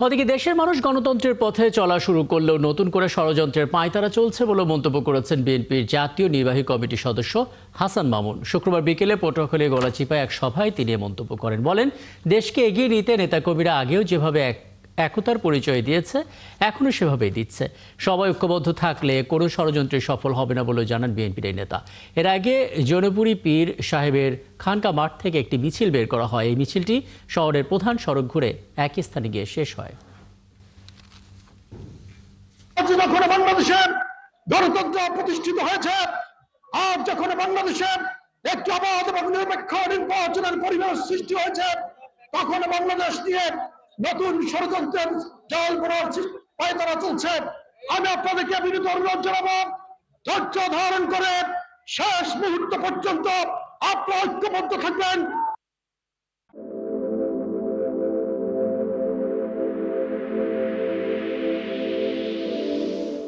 ওদিকে দেশের মানুষ গণতন্ত্রের পথে চলা শুরু করলেও নতুন করে ষড়যন্ত্রের পাঁয়তারা চলছে বলে মন্তব্য করেছেন বিএনপির জাতীয় নির্বাহী কমিটির সদস্য হাসান মামুন। শুক্রবার বিকেলে পটুয়াখালী গলাচিপায় এক সভায় তিনি মন্তব্য করেন। বলেন, দেশকে এগিয়ে নিতে নেতাকর্মীরা আগেও যেভাবে একতার পরিচয় দিয়েছে এখনো সেভাবেই দিচ্ছে। সবাই ঐক্যবদ্ধ থাকলে কোনো ষড়যন্ত্রে সফল হবে না বলে জানান বিএনপির এই নেতা। এর আগে জৌনপুরী পীর সাহেবের খানকা মাঠ থেকে একটি মিছিল বের করা হয়। এই মিছিলটি শহরের প্রধান সড়ক ঘুরে একই স্থানে গিয়ে শেষ হয়। যখন বাংলাদেশের গণতন্ত্র প্রতিষ্ঠিত হয়েছে, আজ যখন বাংলাদেশের একটি অবাধ এবং নিরপেক্ষ নির্বাচনের পরিবেশ সৃষ্টি হয়েছে, তখন বাংলাদেশ নিয়ে নতুন ষড়যন্ত্রের জাল বোনার পায়তারা চলছে। আমি আপনাদেরকে বিনীত অনুরোধ জানাবো, ধৈর্য ধারণ করে শেষ মুহূর্ত পর্যন্ত আপনারা ঐক্যবদ্ধ থাকবেন।